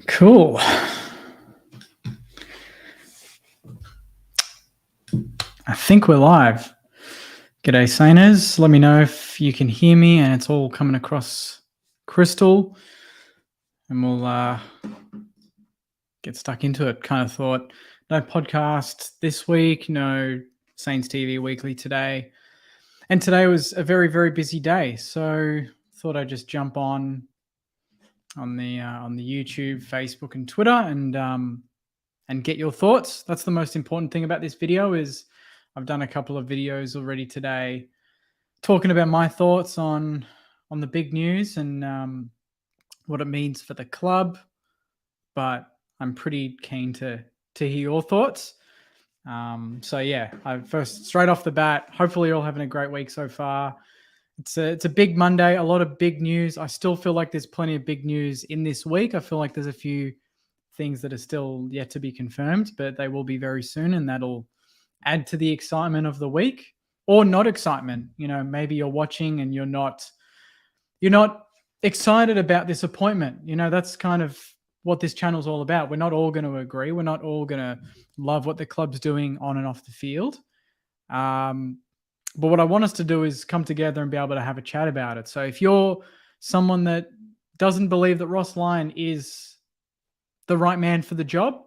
Cool. I think we're live. G'day, Saners. Let me know if you can hear me and it's all coming across crystal. And we'll get stuck into it. Kind of thought, no podcast this week, no Saints TV Weekly today. And today was a very, very busy day. So thought I'd just jump on the YouTube, Facebook, and Twitter and get your thoughts. That's the most important thing about this video is I've done a couple of videos already today talking about my thoughts on the big news and what it means for the club. But I'm pretty keen to hear your thoughts. So yeah, first straight off the bat, hopefully you're all having a great week so far. It's a big Monday, a lot of big news. I still feel like there's plenty of big news in this week. I feel like there's a few things that are still yet to be confirmed, but they will be very soon, and that'll add to the excitement of the week. Or not excitement. You know, maybe you're watching and you're not excited about this appointment. You know, that's kind of what this channel's all about. We're not all going to agree. We're not all going to love what the club's doing on and off the field. But what I want us to do is come together and be able to have a chat about it. So if you're someone that doesn't believe that Ross Lyon is the right man for the job,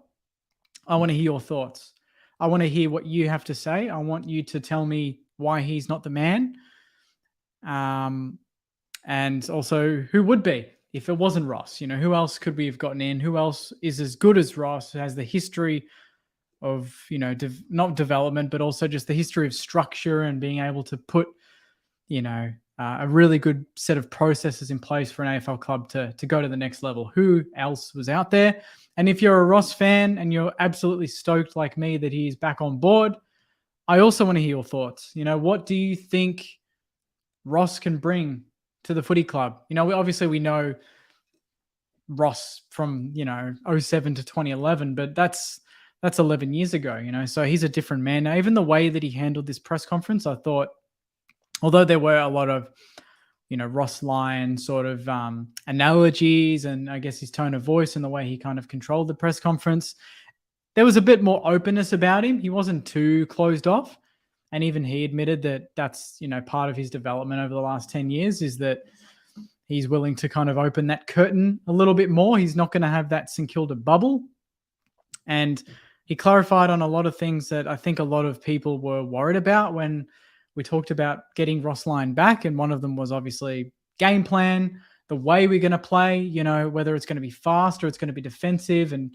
I want to hear your thoughts. I want to hear what you have to say. I want you to tell me why he's not the man. And also who would be if it wasn't Ross. You know, who else could we have gotten in? Who else is as good as Ross, who has the history of, you know, not development, but also just the history of structure and being able to put, you know, a really good set of processes in place for an AFL club to go to the next level. Who else was out there? And if you're a Ross fan and you're absolutely stoked like me that he's back on board, I also want to hear your thoughts. You know, what do you think Ross can bring to the footy club? You know, we know Ross from, you know, 07 to 2011, but that's 11 years ago, you know, so he's a different man now. Even the way that he handled this press conference, I thought, although there were a lot of, you know, Ross Lyon sort of analogies and I guess his tone of voice and the way he kind of controlled the press conference, there was a bit more openness about him. He wasn't too closed off. And even he admitted that that's, you know, part of his development over the last 10 years is that he's willing to kind of open that curtain a little bit more. He's not going to have that St Kilda bubble. And he clarified on a lot of things that I think a lot of people were worried about when we talked about getting Ross Lyon back. And one of them was obviously game plan, the way we're going to play, you know, whether it's going to be fast or it's going to be defensive. And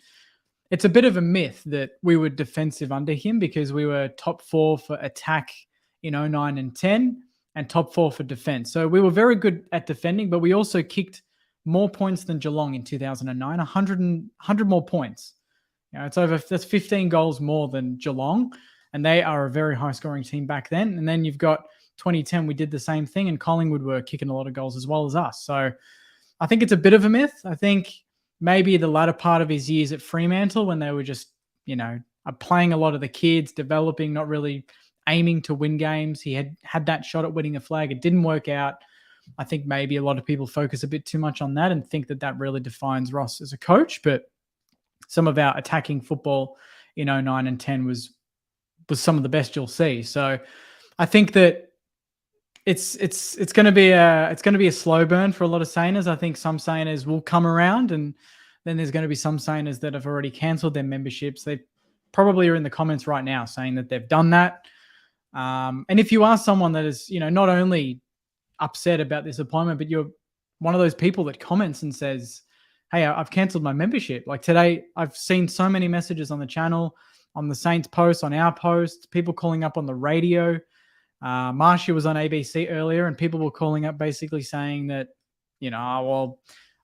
it's a bit of a myth that we were defensive under him because we were top 4 for attack in 09 and 10 and top 4 for defense. So we were very good at defending, but we also kicked more points than Geelong in 2009, 100 more points. You know, that's 15 goals more than Geelong, and they are a very high-scoring team back then. And then you've got 2010, we did the same thing, and Collingwood were kicking a lot of goals as well as us. So I think it's a bit of a myth. I think maybe the latter part of his years at Fremantle when they were just, you know, playing a lot of the kids, developing, not really aiming to win games. He had that shot at winning a flag. It didn't work out. I think maybe a lot of people focus a bit too much on that and think that really defines Ross as a coach. But some of our attacking football in 09 and 10 was some of the best you'll see. So I think that it's going to be a slow burn for a lot of Saners. I think some Saners will come around, and then there's going to be some Saners that have already cancelled their memberships. They probably are in the comments right now saying that they've done that. And if you are someone that is, you know, not only upset about this appointment, but you're one of those people that comments and says, hey, I've cancelled my membership. Like today, I've seen so many messages on the channel, on the Saints post, on our post, people calling up on the radio. Marcia was on ABC earlier and people were calling up basically saying that, you know, oh, well,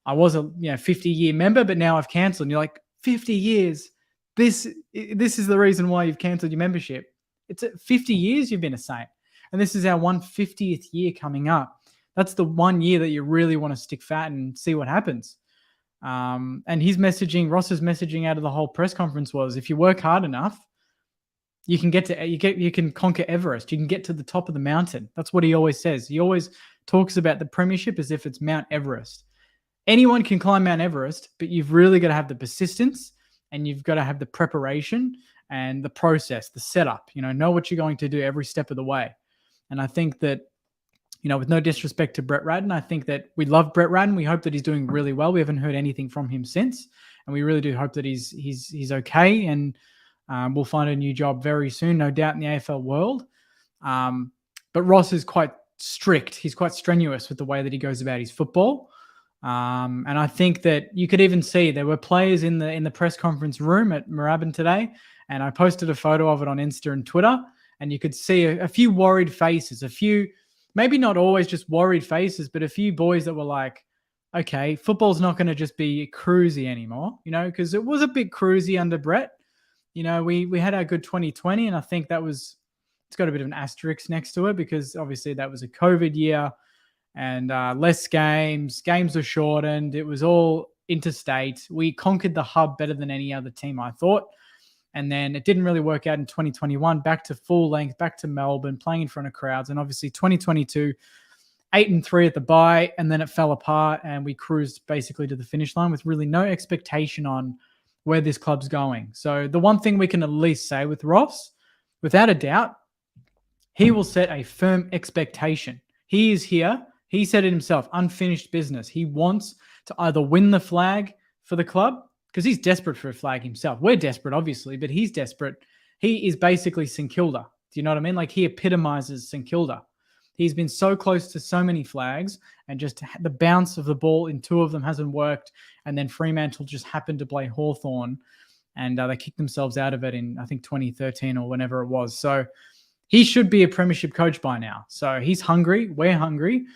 I was a 50-year member, but now I've cancelled. And you're like, 50 years? This is the reason why you've cancelled your membership. It's 50 years you've been a Saint. And this is our 150th year coming up. That's the one year that you really want to stick fat and see what happens. And his messaging, Ross's messaging out of the whole press conference was, if you work hard enough, you can conquer Everest. You can get to the top of the mountain. That's what he always says. He always talks about the premiership as if it's Mount Everest. anyone can climb Mount Everest, but you've really got to have the persistence and you've got to have the preparation and the process, the setup, know what you're going to do every step of the way. And I think that, with no disrespect to Brett Ratton, I think that we love Brett Ratton. We hope that he's doing really well. We haven't heard anything from him since, and we really do hope that he's okay, and we'll find a new job very soon, no doubt, in the AFL world. But Ross is quite strict. He's quite strenuous with the way that he goes about his football. And I think that you could even see there were players in the press conference room at Moorabbin today, and I posted a photo of it on Insta and Twitter, and you could see a few worried faces, a few, maybe not always just worried faces, but a few boys that were like, okay, football's not going to just be cruisy anymore, because it was a bit cruisy under Brett. We had our good 2020, and I think it's got a bit of an asterisk next to it because obviously that was a COVID year and less games. Games were shortened. It was all interstate. We conquered the hub better than any other team, I thought. And then it didn't really work out in 2021, back to full length, back to Melbourne, playing in front of crowds. And obviously 2022, 8-3 at the bye, and then it fell apart and we cruised basically to the finish line with really no expectation on where this club's going. So the one thing we can at least say with Ross, without a doubt, he will set a firm expectation. He is here. He said it himself, unfinished business. He wants to either win the flag for the club, because he's desperate for a flag himself. We're desperate, obviously, but he's desperate. He is basically St Kilda. Do you know what I mean? Like, he epitomizes St Kilda. He's been so close to so many flags, and just the bounce of the ball in two of them hasn't worked. And then Fremantle just happened to play Hawthorn, and they kicked themselves out of it in, I think, 2013 or whenever it was. So he should be a premiership coach by now. So he's hungry. We're hungry.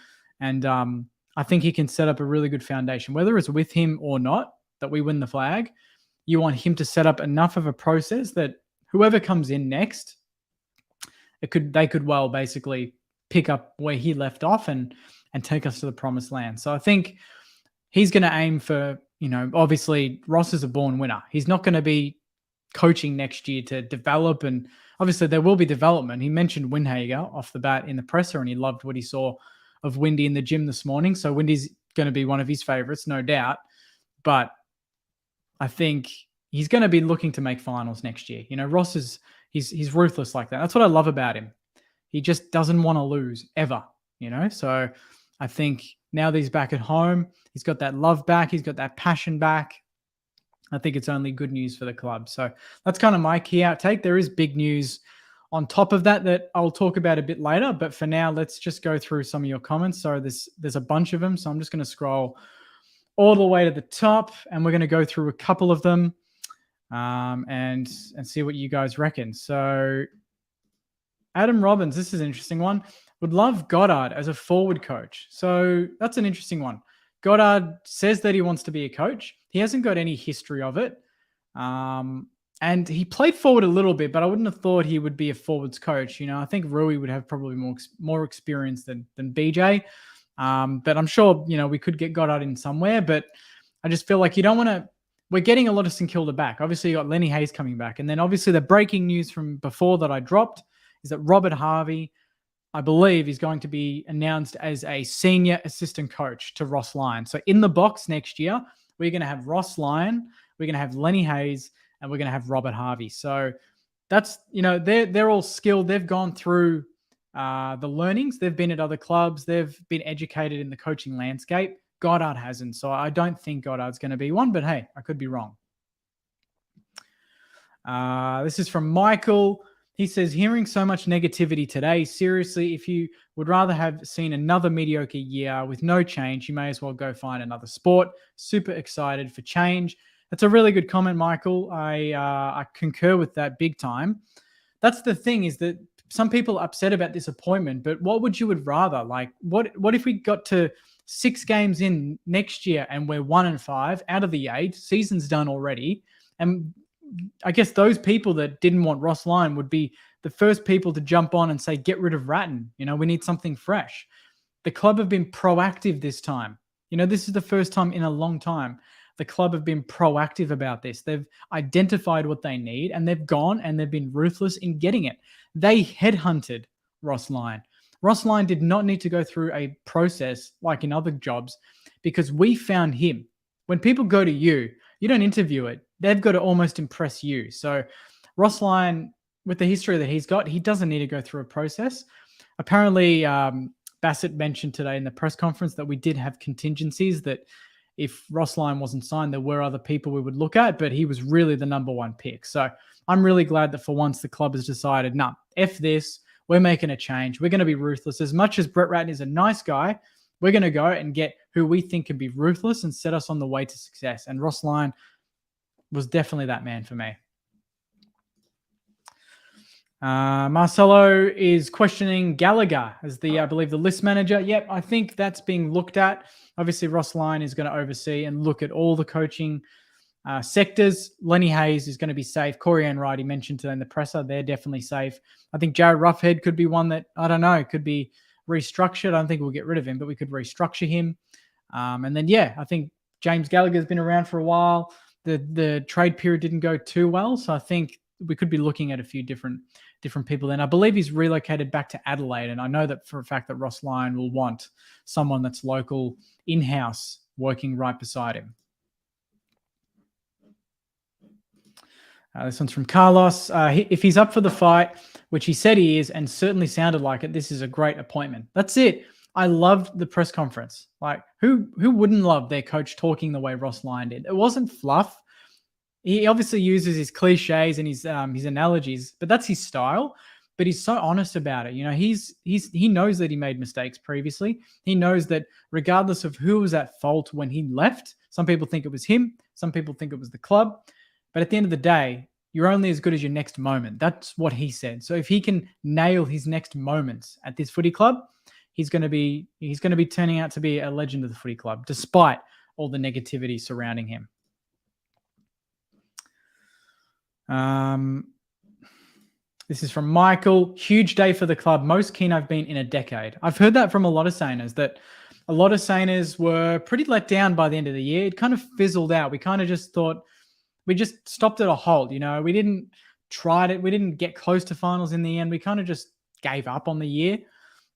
And I think he can set up a really good foundation, whether it's with him or not, that we win the flag. You want him to set up enough of a process that whoever comes in next, they could well basically pick up where he left off and take us to the promised land. So I think he's going to aim for, obviously Ross is a born winner. He's not going to be coaching next year to develop, and obviously there will be development. He mentioned Windhager off the bat in the presser, and he loved what he saw of Windy in the gym this morning. So Windy's going to be one of his favorites, no doubt. But I think he's going to be looking to make finals next year. Ross he's ruthless like that. That's what I love about him. He just doesn't want to lose ever, So I think now that he's back at home, he's got that love back. He's got that passion back. I think it's only good news for the club. So that's kind of my key outtake. There is big news on top of that I'll talk about a bit later. But for now, let's just go through some of your comments. So there's a bunch of them. So I'm just going to scroll all the way to the top, and we're going to go through a couple of them and see what you guys reckon. So Adam Robbins, this is an interesting one. Would love Goddard as a forward coach. So that's an interesting one. Goddard says that he wants to be a coach. He hasn't got any history of it. And he played forward a little bit, but I wouldn't have thought he would be a forwards coach. I think Rui would have probably more experience than BJ. But I'm sure, we could get Goddard in somewhere, but I just feel like you don't want to, we're getting a lot of St Kilda back. Obviously you got Lenny Hayes coming back. And then obviously the breaking news from before that I dropped is that Robert Harvey, I believe, is going to be announced as a senior assistant coach to Ross Lyon. So in the box next year, we're going to have Ross Lyon, we're going to have Lenny Hayes, and we're going to have Robert Harvey. So that's, they're all skilled. They've gone through the learnings. They've been at other clubs. They've been educated in the coaching landscape. Goddard hasn't. So I don't think Goddard's going to be one, but hey, I could be wrong. This is from Michael. He says, hearing so much negativity today, seriously, if you would rather have seen another mediocre year with no change, you may as well go find another sport. Super excited for change. That's a really good comment, Michael. I concur with that big time. That's the thing, is that some people are upset about disappointment, but what would you would rather? Like, what if we got to 6 games in next year and we're 1-5 out of the 8, season's done already, and I guess those people that didn't want Ross Lyon would be the first people to jump on and say, get rid of Ratton. We need something fresh. The club have been proactive this time. This is the first time in a long time the club have been proactive about this. They've identified what they need, and they've gone and they've been ruthless in getting it. They headhunted Ross Lyon. Ross Lyon did not need to go through a process like in other jobs because we found him. When people go to you, you don't interview it. They've got to almost impress you. So Ross Lyon, with the history that he's got, he doesn't need to go through a process. Apparently, Bassett mentioned today in the press conference that we did have contingencies, that if Ross Lyon wasn't signed, there were other people we would look at, but he was really the number one pick. So I'm really glad that for once the club has decided, nah, F this, we're making a change. We're going to be ruthless. As much as Brett Ratton is a nice guy, we're going to go and get who we think can be ruthless and set us on the way to success. And Ross Lyon was definitely that man for me. Marcelo is questioning Gallagher as I believe, the list manager. Yep, I think that's being looked at. Obviously, Ross Lyon is going to oversee and look at all the coaching sectors. Lenny Hayes is going to be safe. Corey Enright, he mentioned today in the presser, they're definitely safe. I think Jared Roughhead could be one that, I don't know, could be restructured. I don't think we'll get rid of him, but we could restructure him. And then, I think James Gallagher's been around for a while. The trade period didn't go too well, so I think we could be looking at a few different people. And I believe he's relocated back to Adelaide, and I know that for a fact that Ross Lyon will want someone that's local, in-house, working right beside him. This one's from Carlos. If he's up for the fight, which he said he is, and certainly sounded like it, this is a great appointment. That's it. I loved the press conference. Like, who wouldn't love their coach talking the way Ross Lyon did? It wasn't fluff. He obviously uses his cliches and his analogies, but that's his style. But he's so honest about it. You know, he knows that he made mistakes previously. He knows that regardless of who was at fault when he left, some people think it was him, some people think it was the club. But at the end of the day, you're only as good as your next moment. That's what he said. So if he can nail his next moments at this footy club, he's going to be turning out to be a legend of the footy club, despite all the negativity surrounding him. This is from Michael. Huge day for the club. Most keen I've been in a decade. I've heard that from a lot of Saners, that a lot of Saners were pretty let down by the end of the year. It kind of fizzled out. We kind of just thought, we just stopped at a halt. You know, we didn't try it. We didn't get close to finals in the end. We kind of just gave up on the year.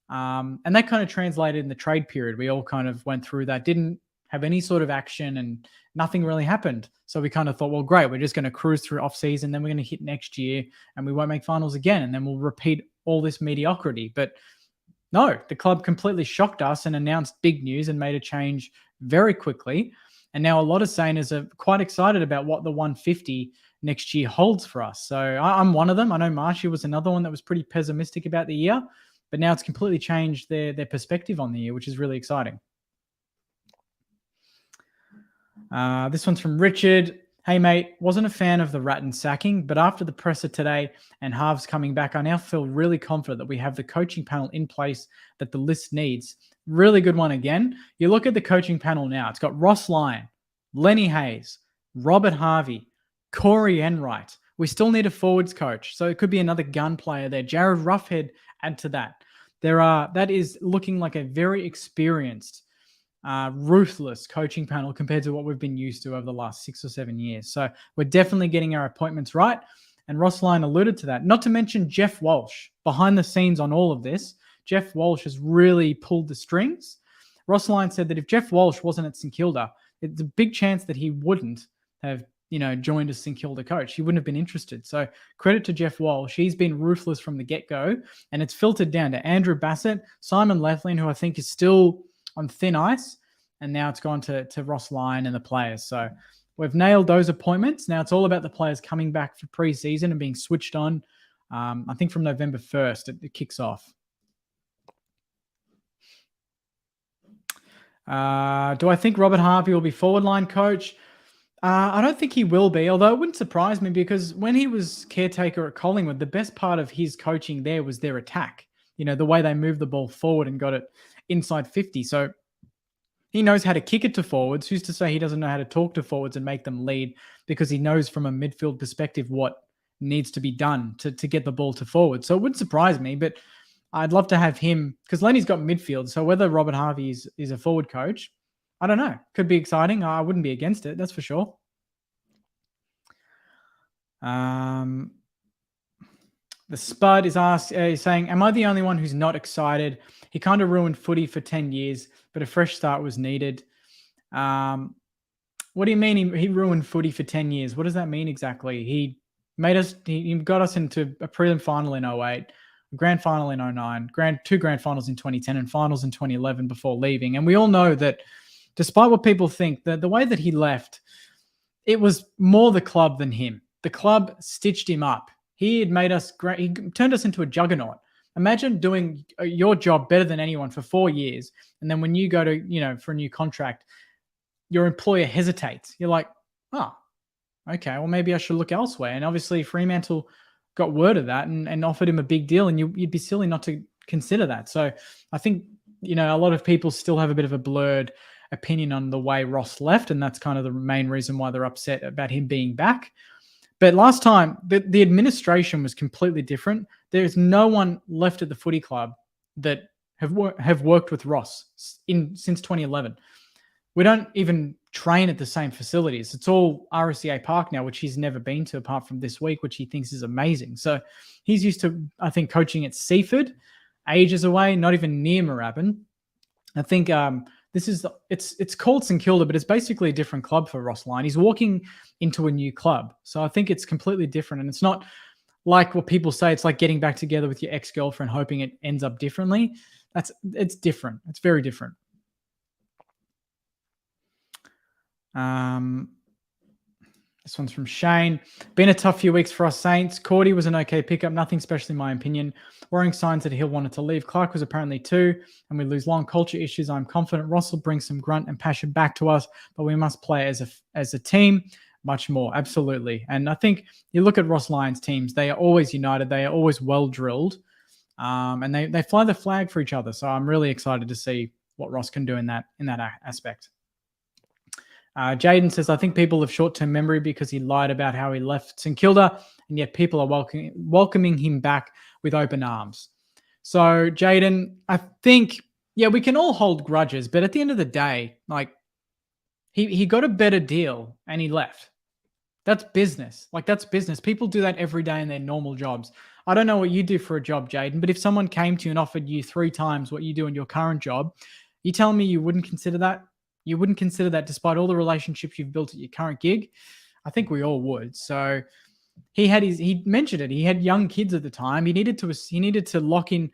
And that kind of translated in the trade period. We all kind of went through that, didn't have any sort of action, and nothing really happened. So we kind of thought, well, great, we're just going to cruise through off season, then we're going to hit next year and we won't make finals again. And then we'll repeat all this mediocrity. But no, the club completely shocked us and announced big news and made a change very quickly. And now a lot of Saners are quite excited about what the 150 next year holds for us. So I'm one of them. I know Marshy was another one that was pretty pessimistic about the year, but now it's completely changed their perspective on the year, which is really exciting. This one's from Richard. Hey, mate, wasn't a fan of the Ratton sacking, but after the presser today and Harv's coming back, I now feel really confident that we have the coaching panel in place that the list needs. Really good one again. You look at the coaching panel now. It's got Ross Lyon, Lenny Hayes, Robert Harvey, Corey Enright. We still need a forwards coach, so it could be another gun player there. Jared Roughhead, add to that. That is looking like a very experienced, ruthless coaching panel compared to what we've been used to over the last 6 or 7 years. So we're definitely getting our appointments right. And Ross Lyon alluded to that. Not to mention Jeff Walsh behind the scenes on all of this. Jeff Walsh has really pulled the strings. Ross Lyon said that if Jeff Walsh wasn't at St Kilda, it's a big chance that he wouldn't have, joined as St Kilda coach. He wouldn't have been interested. So credit to Jeff Walsh. He's been ruthless from the get-go, and it's filtered down to Andrew Bassett, Simon Lethlean, who I think is still on thin ice, and now it's gone to Ross Lyon and the players. So we've nailed those appointments. Now it's all about the players coming back for pre-season and being switched on. I think from November 1st, it kicks off. Do I think Robert Harvey will be forward line coach? I don't think he will be, although it wouldn't surprise me because when he was caretaker at Collingwood, the best part of his coaching there was their attack. The way they moved the ball forward and got it inside 50. So he knows how to kick it to forwards. Who's to say he doesn't know how to talk to forwards and make them lead, because he knows from a midfield perspective what needs to be done to get the ball to forward. So it wouldn't surprise me, but I'd love to have him, because Lenny's got midfield. So whether Robert Harvey is a forward coach, I don't know. Could be exciting. I wouldn't be against it. That's for sure. The Spud is saying, am I the only one who's not excited? He kind of ruined footy for 10 years, but a fresh start was needed. Um, what do you mean he ruined footy for 10 years? What does that mean exactly? He got us into a prelim final in '08, a grand final in '09, two grand finals in 2010, and finals in 2011 before leaving. And we all know that despite what people think, the way that he left, it was more the club than him. The club stitched him up. He had made us great. He turned us into a juggernaut. Imagine doing your job better than anyone for 4 years. And then when you go to, for a new contract, your employer hesitates. You're like, oh, okay, well, maybe I should look elsewhere. And obviously Fremantle got word of that and offered him a big deal. And you'd be silly not to consider that. So I think, a lot of people still have a bit of a blurred opinion on the way Ross left. And that's kind of the main reason why they're upset about him being back. But last time, the administration was completely different. There's no one left at the footy club that have worked with Ross since 2011. We don't even train at the same facilities. It's all RSCA Park now, which he's never been to apart from this week, which he thinks is amazing. So he's used to, I think, coaching at Seaford, ages away, not even near Moorabbin. I think it's called St Kilda, but it's basically a different club for Ross Lyon. He's walking into a new club. So I think it's completely different. And it's not like what people say. It's like getting back together with your ex-girlfriend, hoping it ends up differently. It's different. It's very different. This one's from Shane. Been a tough few weeks for us Saints. Cordy was an okay pickup, nothing special in my opinion. Worrying signs that Hill wanted to leave. Clark was apparently too, and we lose long culture issues. I'm confident Ross will bring some grunt and passion back to us, but we must play as a team much more. Absolutely. And I think you look at Ross Lyon's teams, they are always united. They are always well drilled, and they fly the flag for each other. So I'm really excited to see what Ross can do in that aspect. Jaden says, I think people have short-term memory because he lied about how he left St Kilda, and yet people are welcoming him back with open arms. So, Jaden, I think, we can all hold grudges, but at the end of the day, like, he got a better deal and he left. That's business. That's business. People do that every day in their normal jobs. I don't know what you do for a job, Jaden, but if someone came to you and offered you 3 times what you do in your current job, you telling me you wouldn't consider that? You wouldn't consider that despite all the relationships you've built at your current gig? I think we all would. So he mentioned it. He had young kids at the time. He needed to lock in,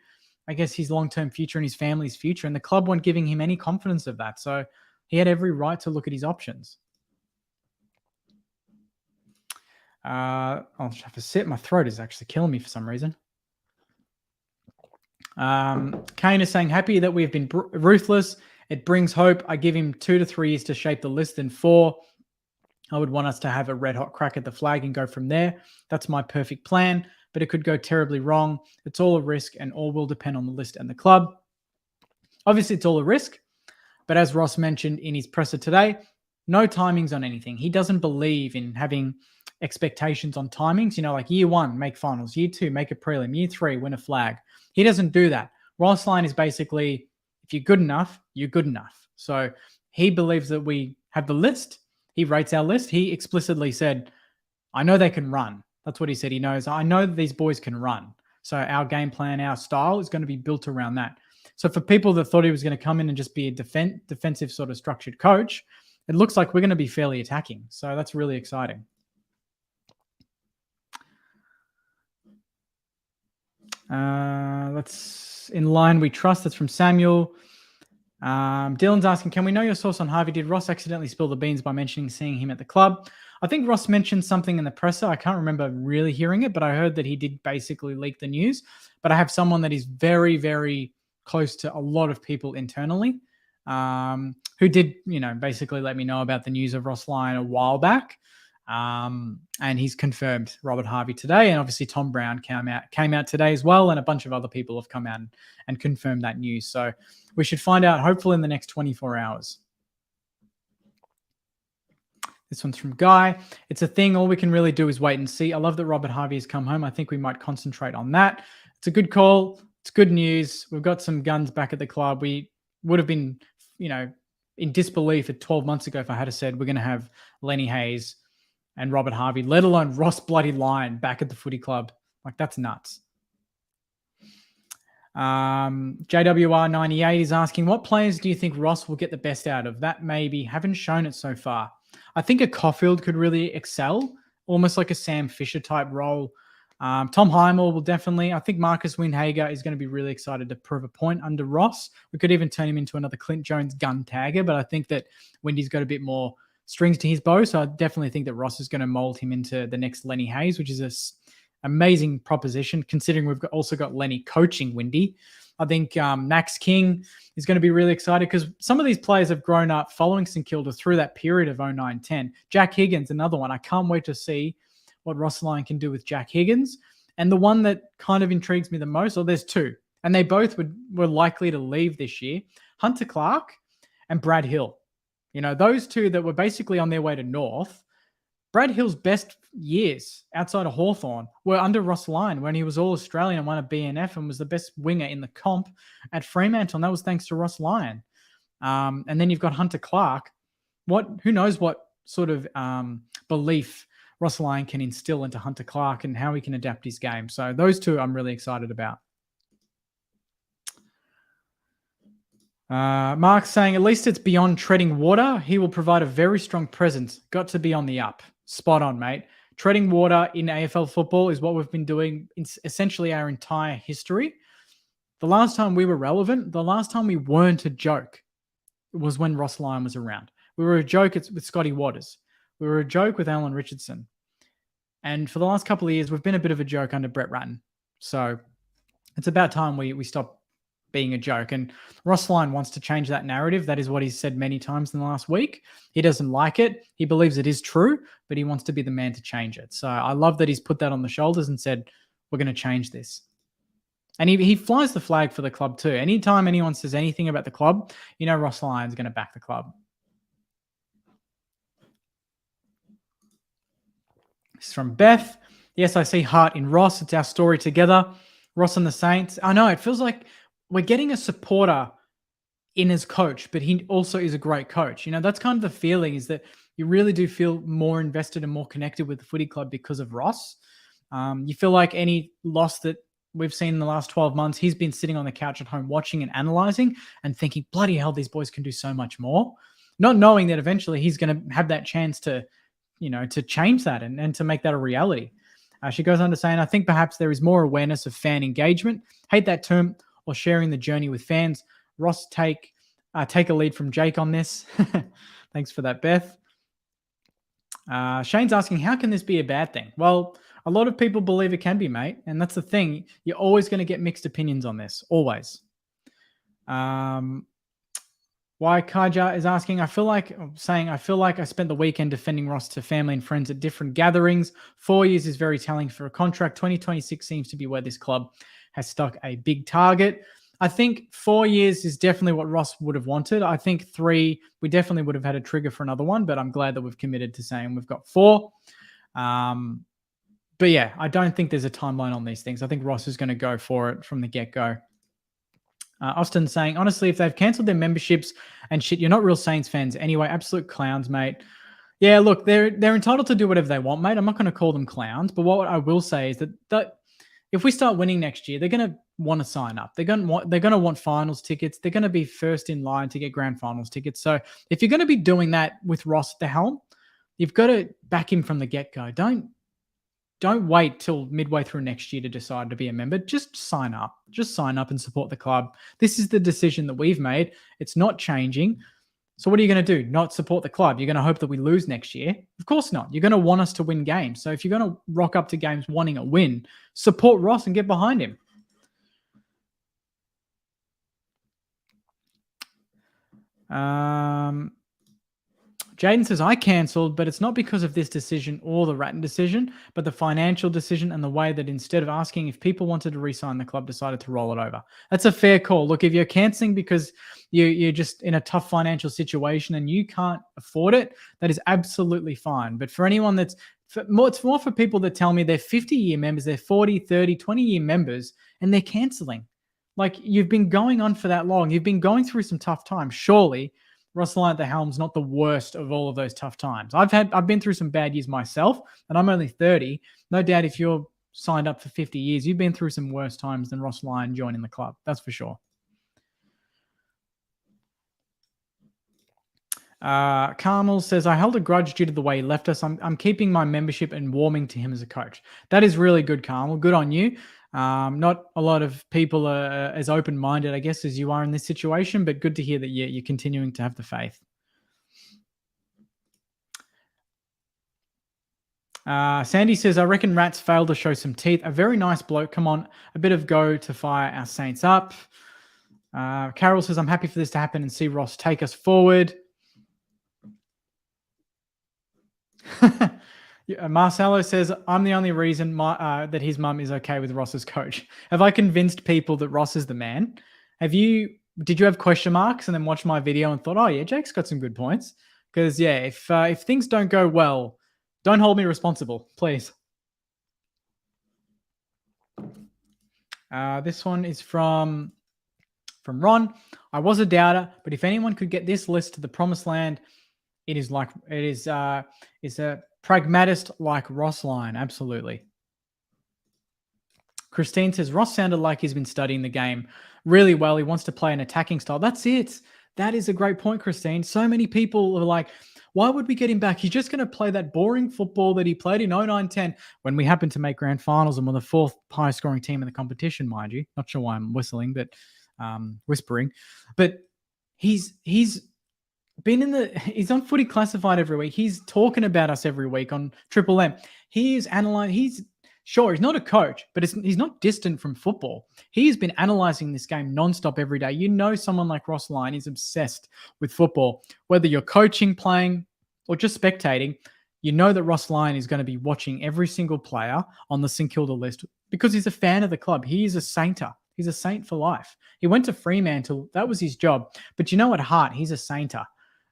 I guess, his long-term future and his family's future. And the club weren't giving him any confidence of that. So he had every right to look at his options. I'll have a sip. My throat is actually killing me for some reason. Kane is saying, happy that we've been ruthless. It brings hope. I give him 2 to 3 years to shape the list, and 4, I would want us to have a red hot crack at the flag and go from there. That's my perfect plan, but it could go terribly wrong. It's all a risk and all will depend on the list and the club. Obviously, it's all a risk, but as Ross mentioned in his presser today, no timings on anything. He doesn't believe in having expectations on timings. Like year 1, make finals. Year 2, make a prelim. Year 3, win a flag. He doesn't do that. Ross Lyon is basically, if you're good enough, you're good enough. So he believes that we have the list. He rates our list. He explicitly said, I know they can run. That's what he said. He knows, I know that these boys can run. So our game plan, our style is going to be built around that. So for people that thought he was going to come in and just be a defensive sort of structured coach, it looks like we're going to be fairly attacking. So that's really exciting. Let's in line we trust. That's from Samuel. Dylan's asking, can we know your source on Harvey? Did Ross accidentally spill the beans by mentioning seeing him at the club? I think Ross mentioned something in the presser. I can't remember really hearing it, but I heard that he did basically leak the news. But I have someone that is very, very close to a lot of people internally, who did, basically let me know about the news of Ross Lyon a while back. And he's confirmed Robert Harvey today, and obviously Tom Brown came out today as well, and a bunch of other people have come out and confirmed that news. So we should find out hopefully in the next 24 hours. This one's from Guy. It's a thing. All we can really do is wait and see. I love that Robert Harvey has come home. I think we might concentrate on that. It's a good call. It's good news. We've got some guns back at the club. We would have been, in disbelief at 12 months ago if I had said we're going to have Lenny Hayes and Robert Harvey, let alone Ross bloody Lyon back at the footy club. Like, that's nuts. JWR98 is asking, what players do you think Ross will get the best out of? That maybe haven't shown it so far. I think a Caulfield could really excel, almost like a Sam Fisher type role. Tom Highmore will definitely. I think Marcus Windhager is going to be really excited to prove a point under Ross. We could even turn him into another Clint Jones gun tagger, but I think that Windy's got a bit more strings to his bow. So I definitely think that Ross is going to mold him into the next Lenny Hayes, which is an amazing proposition considering we've also got Lenny coaching Windy. I think Max King is going to be really excited because some of these players have grown up following St Kilda through that period of 09-10. Jack Higgins, another one. I can't wait to see what Ross Lyon can do with Jack Higgins. And the one that kind of intrigues me the most, or there's two, and they both were likely to leave this year, Hunter Clark and Brad Hill. You know, those two that were basically on their way to North. Brad Hill's best years outside of Hawthorn were under Ross Lyon when he was All-Australian and won a BNF and was the best winger in the comp at Fremantle. And that was thanks to Ross Lyon. And then you've got Hunter Clark. Who knows what sort of belief Ross Lyon can instill into Hunter Clark and how he can adapt his game. So those two I'm really excited about. Mark's saying, at least it's beyond treading water. He will provide a very strong presence. Got to be on the up. Spot on, mate. Treading water in AFL football is what we've been doing essentially our entire history. The last time we were relevant, the last time we weren't a joke was when Ross Lyon was around. We were a joke with Scotty Waters. We were a joke with Alan Richardson. And for the last couple of years, we've been a bit of a joke under Brett Ratton. So it's about time we stop being a joke. And Ross Lyon wants to change that narrative. That is what he's said many times in the last week. He doesn't like it. He believes it is true, but he wants to be the man to change it. So I love that he's put that on the shoulders and said, we're going to change this. And he flies the flag for the club too. Anytime anyone says anything about the club, you know Ross Lyon's going to back the club. This is from Beth. Yes, I see heart in Ross. It's our story together. Ross and the Saints. I know, it feels like we're getting a supporter in as coach, but he also is a great coach. You know, that's kind of the feeling, is that you really do feel more invested and more connected with the footy club because of Ross. You feel like any loss that we've seen in the last 12 months, he's been sitting on the couch at home watching and analyzing and thinking, bloody hell, these boys can do so much more. Not knowing that eventually he's going to have that chance to, you know, to change that and to make that a reality. She goes on to saying, I think perhaps there is more awareness of fan engagement. Hate that term, or sharing the journey with fans. Ross, take a lead from Jake on this. Thanks for that, Beth. Shane's asking, how can this be a bad thing? Well, a lot of people believe it can be, mate. And that's the thing. You're always going to get mixed opinions on this. Always. Why Kaja is asking, I feel like I spent the weekend defending Ross to family and friends at different gatherings. 4 years is very telling for a contract. 2026 seems to be where this club has stuck a big target. I think 4 years is definitely what Ross would have wanted. I think 3, we definitely would have had a trigger for another one, but I'm glad that we've committed to saying we've got 4. But yeah, I don't think there's a timeline on these things. I think Ross is going to go for it from the get-go. Austin saying, honestly, if they've cancelled their memberships and shit, you're not real Saints fans anyway. Absolute clowns, mate. Yeah, look, they're entitled to do whatever they want, mate. I'm not going to call them clowns, but what I will say is that if we start winning next year, they're going to want to sign up. They're going to want finals tickets. They're going to be first in line to get grand finals tickets. So if you're going to be doing that with Ross at the helm, you've got to back him from the get-go. Don't wait till midway through next year to decide to be a member. Just sign up. Just sign up and support the club. This is the decision that we've made. It's not changing. So what are you going to do? Not support the club? You're going to hope that we lose next year? Of course not. You're going to want us to win games. So if you're going to rock up to games wanting a win, support Ross and get behind him. Jaden says, I cancelled, but it's not because of this decision or the Ratton decision, but the financial decision and the way that instead of asking if people wanted to re-sign the club, decided to roll it over. That's a fair call. Look, if you're cancelling because you're just in a tough financial situation and you can't afford it, that is absolutely fine. But for anyone it's more for people that tell me they're 50-year members, they're 40, 30, 20-year members, and they're cancelling. Like, you've been going on for that long. You've been going through some tough times. Surely Ross Lyon at the helm's not the worst of all of those tough times. I've been through some bad years myself, and I'm only 30. No doubt if you're signed up for 50 years. You've been through some worse times than Ross Lyon joining the club. That's for sure. Carmel says, I held a grudge due to the way he left us. I'm keeping my membership and warming to him as a coach. That is really good, Carmel. Good on you. Not a lot of people are as open-minded, I guess, as you are in this situation, but good to hear that you're continuing to have the faith. Sandy says, I reckon Rats failed to show some teeth. A very nice bloke. Come on, a bit of go to fire our Saints up. Carol says, I'm happy for this to happen and see Ross take us forward. Marcelo says, I'm the only reason that his mum is okay with Ross as coach. Have I convinced people that Ross is the man? Did you have question marks and then watch my video and thought, oh yeah, Jake's got some good points? Because yeah, if things don't go well, don't hold me responsible, please. This one is from Ron. I was a doubter, but if anyone could get this list to the promised land, it is a pragmatist like Ross Lyon. Absolutely. Christine says, Ross sounded like he's been studying the game really well. He wants to play an attacking style. That's it. That is a great point, Christine. So many people are like, why would we get him back? He's just going to play that boring football that he played in 09-10 when we happened to make grand finals and were the fourth highest scoring team in the competition, mind you. Not sure why I'm whistling, but whispering. But he's on Footy Classified every week. He's talking about us every week on Triple M. He's analyzing. He's not a coach, but he's not distant from football. He's been analyzing this game nonstop every day. You know, someone like Ross Lyon is obsessed with football. Whether you're coaching, playing, or just spectating, you know that Ross Lyon is going to be watching every single player on the St Kilda list because he's a fan of the club. He is a sainter. He's a saint for life. He went to Fremantle. That was his job. But you know, at heart, he's a sainter.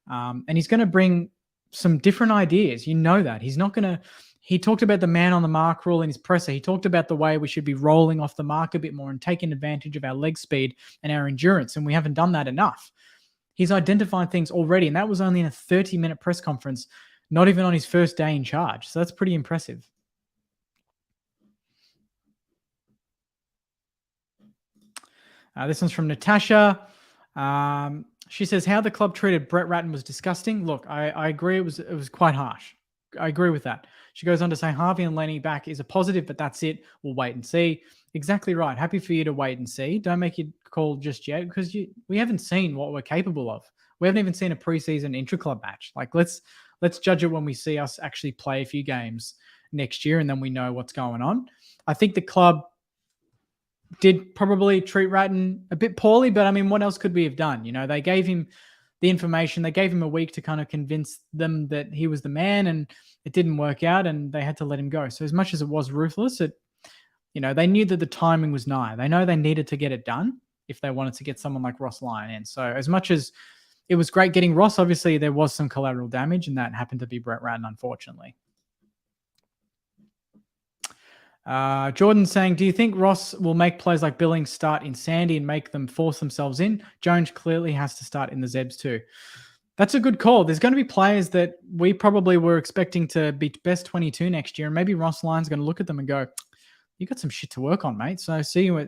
And he's going to bring some different ideas. You know that. He's not going to... He talked about the man on the mark rule in his presser. He talked about the way we should be rolling off the mark a bit more and taking advantage of our leg speed and our endurance, and we haven't done that enough. He's identified things already, and that was only in a 30-minute press conference, not even on his first day in charge. So that's pretty impressive. This one's from Natasha. She says, how the club treated Brett Ratten was disgusting. Look, I agree. It was quite harsh. I agree with that. She goes on to say, Harvey and Lenny back is a positive, but that's it. We'll wait and see. Exactly right. Happy for you to wait and see. Don't make your call just yet because we haven't seen what we're capable of. We haven't even seen a preseason intra-club match. Like, let's judge it when we see us actually play a few games next year, and then we know what's going on. I think the club did probably treat Ratten a bit poorly, but I mean, what else could we have done? You know, they gave him the information. They gave him a week to kind of convince them that he was the man, and it didn't work out, and they had to let him go. So as much as it was ruthless, they knew that the timing was nigh. They know they needed to get it done if they wanted to get someone like Ross Lyon in. So as much as it was great getting Ross, obviously there was some collateral damage, and that happened to be Brett Ratten, unfortunately. Jordan saying, do you think Ross will make players like Billings start in Sandy and make them force themselves in? Jones clearly has to start in the Zebs too. That's a good call. There's going to be players that we probably were expecting to be best 22 next year, and maybe Ross Lyon's going to look at them and go, you got some shit to work on, mate. So see you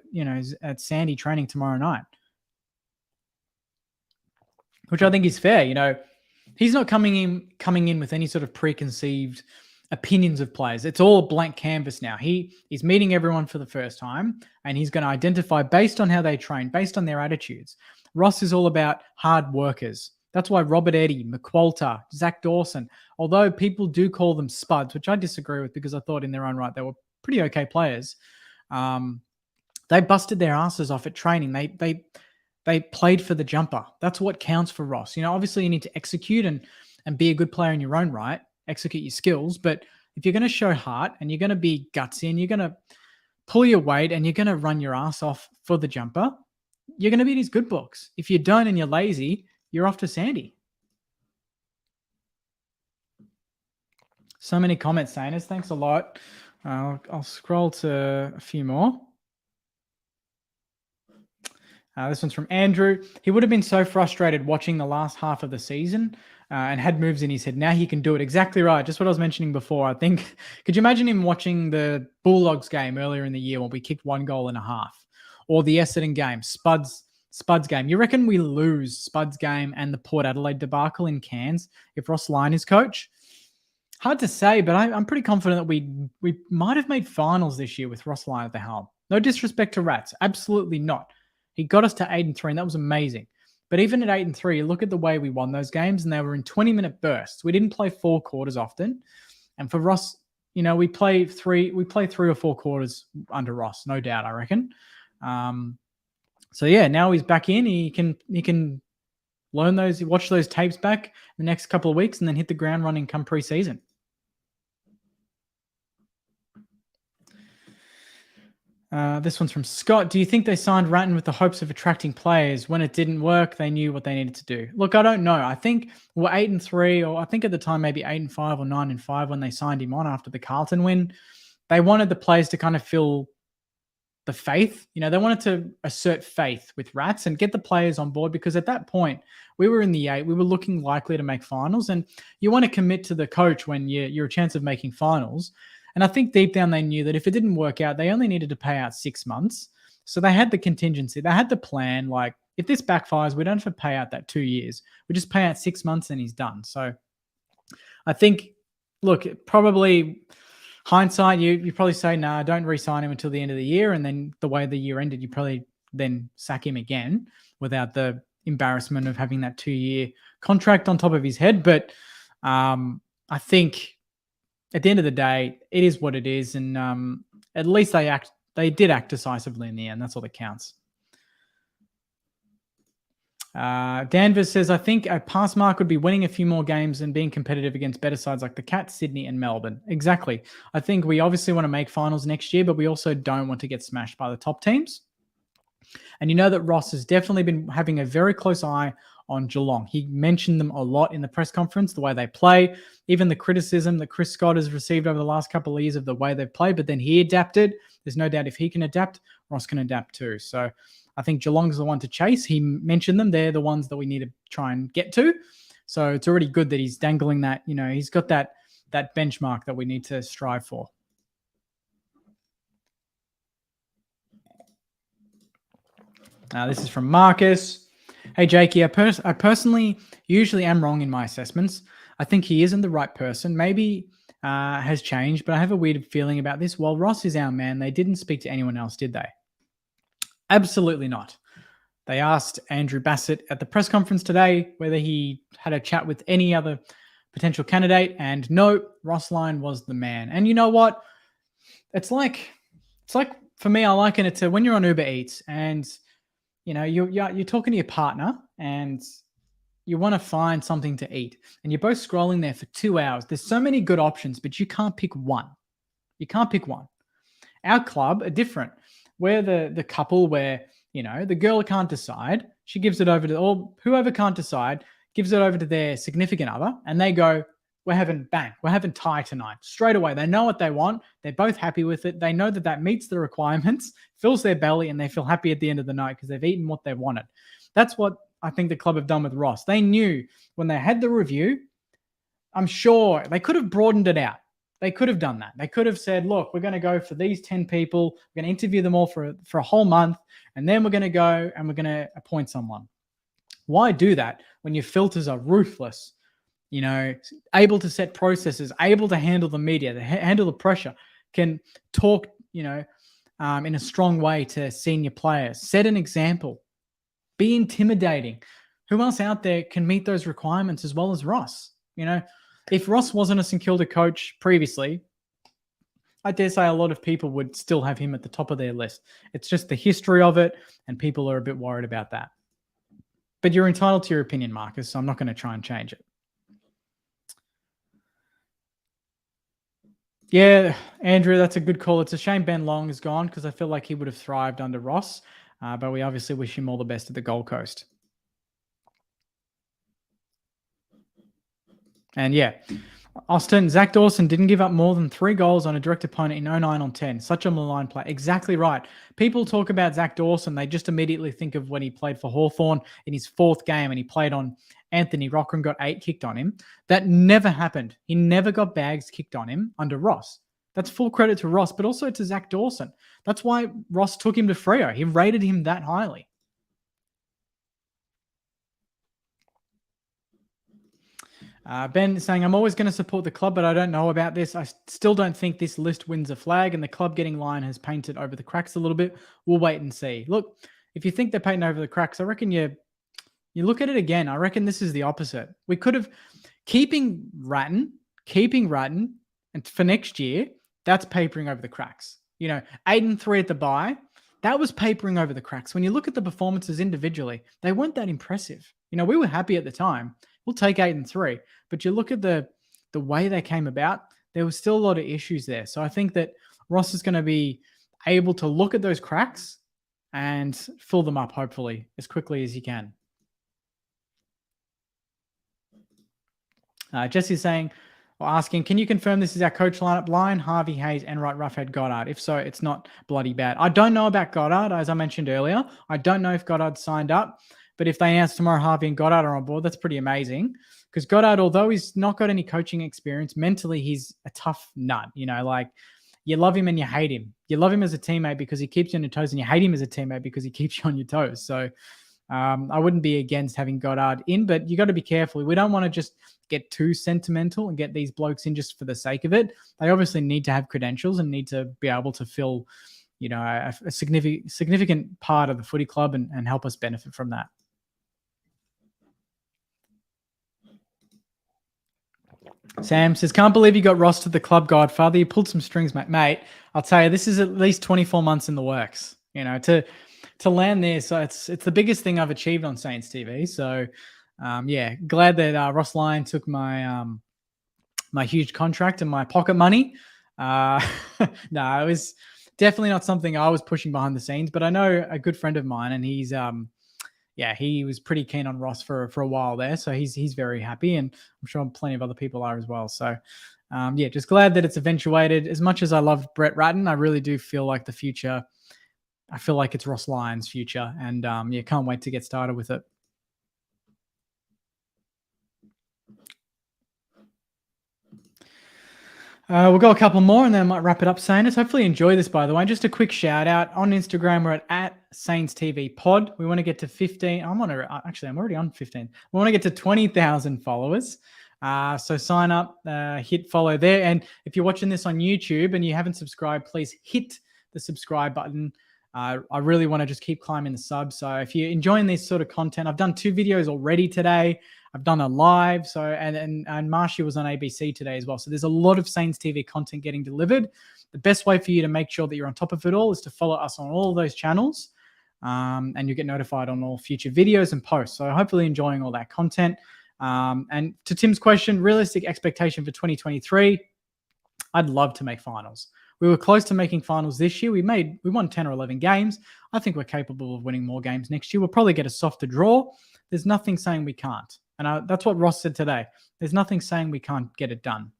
at Sandy training tomorrow night. Which I think is fair. He's not coming in with any sort of preconceived opinions of players. It's all a blank canvas now. He's meeting everyone for the first time, and he's going to identify based on how they train, based on their attitudes. Ross is all about hard workers. That's why Robert Eddy, McQualter, Zach Dawson, although people do call them spuds, which I disagree with because I thought in their own right they were pretty okay players. They busted their asses off at training. They played for the jumper. That's what counts for Ross. Obviously you need to execute and be a good player in your own right, execute your skills. But if you're going to show heart and you're going to be gutsy and you're going to pull your weight and you're going to run your ass off for the jumper, you're going to be in his good books. If you don't and you're lazy, you're off to Sandy. So many comments, Saners. Thanks a lot. I'll scroll to a few more. This one's from Andrew. He would have been so frustrated watching the last half of the season and had moves in his head. Now he can do it. Exactly right. Just what I was mentioning before. I think, could you imagine him watching the Bulldogs game earlier in the year when we kicked 1.5 goals, or the Essendon game, Spud's game? You reckon we lose Spud's game and the Port Adelaide debacle in Cairns if Ross Lyon is coach? Hard to say, but I'm pretty confident that we might have made finals this year with Ross Lyon at the helm. No disrespect to Rats, absolutely not. He got us to 8-3, and that was amazing. But even at 8-3, you look at the way we won those games, and they were in 20-minute bursts. We didn't play 4 quarters often, and for Ross, we play 3 or 4 quarters under Ross, no doubt. I reckon. So yeah, now he's back in. He can watch those tapes back the next couple of weeks, and then hit the ground running come pre-season. This one's from Scott. Do you think they signed Ratton with the hopes of attracting players? When it didn't work, they knew what they needed to do. Look, I don't know. I think we're 8-3, or I think at the time maybe 8-5 or 9-5 when they signed him on after the Carlton win. They wanted the players to kind of feel the faith. They wanted to assert faith with Rats and get the players on board, because at that point we were in the 8. We were looking likely to make finals, and you want to commit to the coach when you're a chance of making finals. And I think deep down they knew that if it didn't work out, they only needed to pay out 6 months. So they had the contingency. They had the plan. Like, if this backfires, we don't have to pay out that 2 years. We just pay out 6 months and he's done. So I think, look, probably hindsight, you probably say, nah, don't re-sign him until the end of the year. And then the way the year ended, you probably then sack him again without the embarrassment of having that 2-year contract on top of his head. But I think at the end of the day, it is what it is, and at least they did act decisively in the end. That's all that counts. Danvers says, I think a pass mark would be winning a few more games and being competitive against better sides like the Cats, Sydney, and Melbourne. Exactly. I think we obviously want to make finals next year, but we also don't want to get smashed by the top teams. And you know that Ross has definitely been having a very close eye on Geelong. He mentioned them a lot in the press conference, the way they play, even the criticism that Chris Scott has received over the last couple of years of the way they've played, but then he adapted. There's no doubt if he can adapt, Ross can adapt too. So I think Geelong's the one to chase. He mentioned them. They're the ones that we need to try and get to. So it's already good that he's dangling that, he's got that benchmark that we need to strive for. This is from Marcus. Hey, Jakey, I personally usually am wrong in my assessments. I think he isn't the right person. Maybe has changed, but I have a weird feeling about this. While Ross is our man, they didn't speak to anyone else, did they? Absolutely not. They asked Andrew Bassett at the press conference today whether he had a chat with any other potential candidate, and no, Ross Lyon was the man. And you know what? It's like for me, I liken it to when you're on Uber Eats and you're talking to your partner and you want to find something to eat, and you're both scrolling there for 2 hours. There's so many good options, but you can't pick one. You can't pick one. Our club are different. We're the couple where, the girl can't decide. She gives it over to, or whoever can't decide, gives it over to their significant other, and they go, we're having Thai tonight. Straight away, they know what they want. They're both happy with it. They know that meets the requirements, fills their belly, and they feel happy at the end of the night because they've eaten what they wanted. That's what I think the club have done with Ross. They knew when they had the review, I'm sure they could have broadened it out. They could have done that. They could have said, look, we're going to go for these 10 people. We're going to interview them all for a whole month, and then we're going to go and we're going to appoint someone. Why do that when your filters are ruthless? Able to set processes, able to handle the media, handle the pressure, can talk, in a strong way to senior players, set an example, be intimidating. Who else out there can meet those requirements as well as Ross? If Ross wasn't a St Kilda coach previously, I dare say a lot of people would still have him at the top of their list. It's just the history of it, and people are a bit worried about that. But you're entitled to your opinion, Marcus, so I'm not going to try and change it. Yeah, Andrew, that's a good call. It's a shame Ben Long is gone because I feel like he would have thrived under Ross, but we obviously wish him all the best at the Gold Coast. And yeah, Austin, Zach Dawson didn't give up more than 3 goals on a direct opponent in 09 on 10. Such a maligned play. Exactly right. People talk about Zach Dawson. They just immediately think of when he played for Hawthorn in his 4th game and he played on Anthony Rocker and got 8 kicked on him. That never happened. He never got bags kicked on him under Ross. That's full credit to Ross, but also to Zach Dawson. That's why Ross took him to Freo. He rated him that highly. Ben saying, I'm always going to support the club, but I don't know about this. I still don't think this list wins a flag, and the club getting line has painted over the cracks a little bit. We'll wait and see. Look, if you think they're painting over the cracks, I reckon you look at it again. I reckon this is the opposite. We could have keeping Ratton, and for next year, that's papering over the cracks. 8-3 at the bye, that was papering over the cracks. When you look at the performances individually, they weren't that impressive. We were happy at the time. We'll take 8-3, but you look at the way they came about, there was still a lot of issues there. So I think that Ross is going to be able to look at those cracks and fill them up, hopefully, as quickly as he can. Jesse's saying, or asking, can you confirm this is our coach lineup? Line, Harvey, Hayes, Enright, Roughhead, Goddard. If so, it's not bloody bad. I don't know about Goddard, as I mentioned earlier. I don't know if Goddard signed up. But if they announce tomorrow Harvey and Goddard are on board, that's pretty amazing. Because Goddard, although he's not got any coaching experience, mentally he's a tough nut. You love him and you hate him. You love him as a teammate because he keeps you on your toes, and you hate him as a teammate because he keeps you on your toes. So I wouldn't be against having Goddard in, but you got to be careful. We don't want to just get too sentimental and get these blokes in just for the sake of it. They obviously need to have credentials and need to be able to fill, a significant part of the footy club and help us benefit from that. Sam says, can't believe you got Ross to the club godfather. You pulled some strings, mate. Mate, I'll tell you, this is at least 24 months in the works, to land there. So it's the biggest thing I've achieved on Saints TV. So, glad that Ross Lyon took my my huge contract and my pocket money. No, it was definitely not something I was pushing behind the scenes, but I know a good friend of mine, and he's he was pretty keen on Ross for a while there. So he's very happy, and I'm sure plenty of other people are as well. So, just glad that it's eventuated. As much as I love Brett Ratton, I really do feel like the future, I feel like it's Ross Lyon's future. And, can't wait to get started with it. We'll go a couple more and then I might wrap it up, Saints. Hopefully you enjoy this, by the way. Just a quick shout out on Instagram. We're at Saints TV Pod. We want to get to 15. I'm already on 15. We want to get to 20,000 followers. So sign up, hit follow there. And if you're watching this on YouTube and you haven't subscribed, please hit the subscribe button. I really want to just keep climbing the subs. So if you're enjoying this sort of content, I've done 2 videos already today. I've done a live. So, and Marshy was on ABC today as well. So there's a lot of Saints TV content getting delivered. The best way for you to make sure that you're on top of it all is to follow us on all of those channels. And you get notified on all future videos and posts. So hopefully enjoying all that content. And to Tim's question, realistic expectation for 2023, I'd love to make finals. We were close to making finals this year. We won 10 or 11 games. I think we're capable of winning more games next year. We'll probably get a softer draw. There's nothing saying we can't. And that's what Ross said today. There's nothing saying we can't get it done.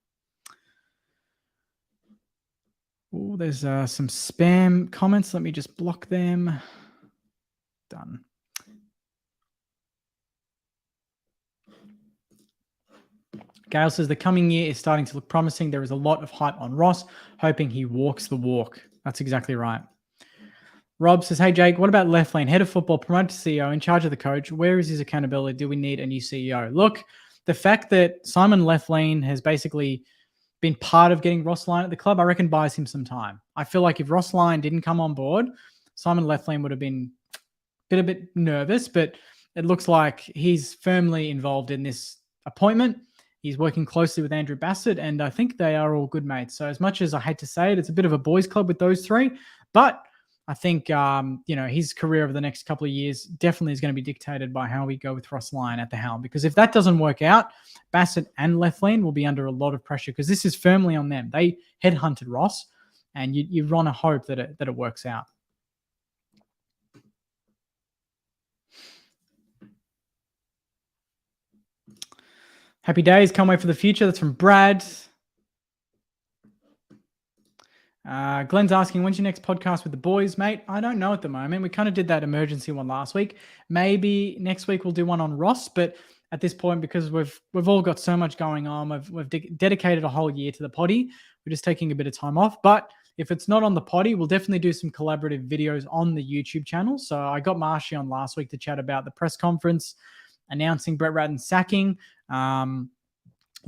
Oh, there's some spam comments. Let me just block them. Done. Gail says the coming year is starting to look promising. There is a lot of hype on Ross, hoping he walks the walk. That's exactly right. Rob says, hey, Jake, what about left lane? Head of football, promoted to CEO, in charge of the coach. Where is his accountability? Do we need a new CEO? Look, the fact that Simon Leflane has basically been part of getting Ross Lyon at the club, I reckon buys him some time. I feel like if Ross Lyon didn't come on board, Simon Leflane would have been a bit nervous, but it looks like he's firmly involved in this appointment. He's working closely with Andrew Bassett, and I think they are all good mates. So as much as I hate to say it, it's a bit of a boys' club with those three. But I think, his career over the next couple of years definitely is going to be dictated by how we go with Ross Lyon at the helm. Because if that doesn't work out, Bassett and Leflane will be under a lot of pressure because this is firmly on them. They headhunted Ross, and you want to hope that it works out. Happy days. Can't wait for the future. That's from Brad. Glenn's asking, when's your next podcast with the boys, mate? I don't know at the moment. We kind of did that emergency one last week. Maybe next week we'll do one on Ross, but at this point, because we've all got so much going on, we've dedicated a whole year to the potty. We're just taking a bit of time off. But if it's not on the potty, we'll definitely do some collaborative videos on the YouTube channel. So I got Marshy on last week to chat about the press conference announcing Brett Ratten's sacking. We'll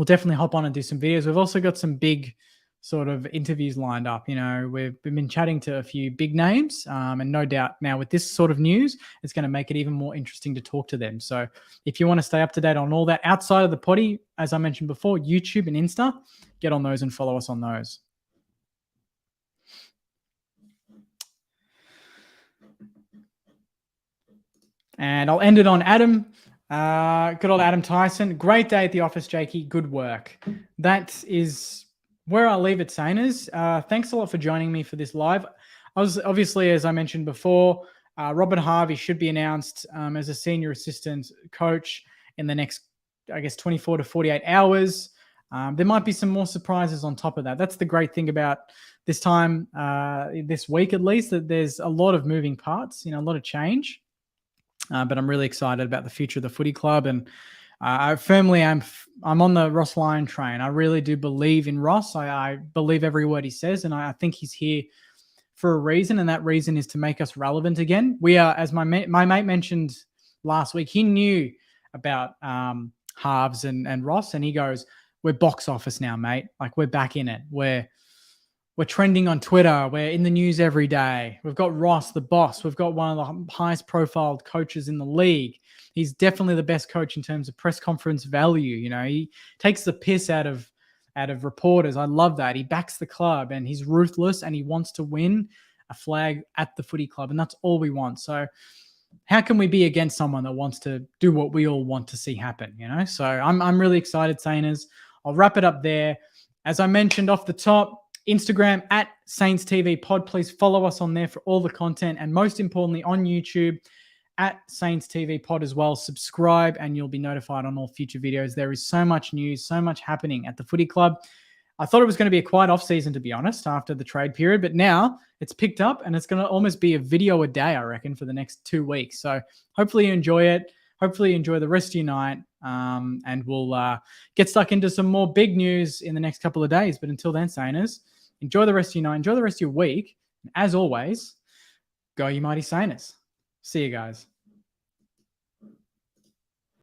definitely hop on and do some videos. We've also got some big sort of interviews lined up. You know, we've been chatting to a few big names, and no doubt now with this sort of news, it's going to make it even more interesting to talk to them. So if you want to stay up to date on all that outside of the potty, as I mentioned before, YouTube and Insta, get on those and follow us on those. And I'll end it on Adam. Good old Adam Tyson. Great day at the office, Jakey. Good work. That is where I'll leave it, Saners. Thanks a lot for joining me for this live. I was obviously, as I mentioned before, Robert Harvey should be announced as a senior assistant coach in the next, I guess, 24 to 48 hours. There might be some more surprises on top of that. That's the great thing about this time, this week at least, that there's a lot of moving parts, a lot of change. But I'm really excited about the future of the footy club, and I firmly am. I'm on the Ross Lyon train. I really do believe in Ross. I believe every word he says, and I think he's here for a reason, and that reason is to make us relevant again. We are, as my mate mentioned last week, he knew about Harves and Ross, and he goes, "We're box office now, mate. Like, we're back in it. We're trending on Twitter. We're in the news every day. We've got Ross, the boss. We've got one of the highest profiled coaches in the league. He's definitely the best coach in terms of press conference value. He takes the piss out of reporters. I love that. He backs the club, and he's ruthless, and he wants to win a flag at the footy club, and that's all we want. So how can we be against someone that wants to do what we all want to see happen? So I'm really excited, Sainers. I'll wrap it up there. As I mentioned off the top, Instagram at Saints TV Pod. Please follow us on there for all the content. And most importantly, on YouTube at Saints TV Pod as well. Subscribe and you'll be notified on all future videos. There is so much news, so much happening at the footy club. I thought it was going to be a quiet off season, to be honest, after the trade period. But now it's picked up and it's going to almost be a video a day, I reckon, for the next 2 weeks. So hopefully you enjoy it. Hopefully you enjoy the rest of your night. And we'll get stuck into some more big news in the next couple of days. But until then, Sainers, enjoy the rest of your night. Enjoy the rest of your week. And as always, go you mighty Sainers. See you guys.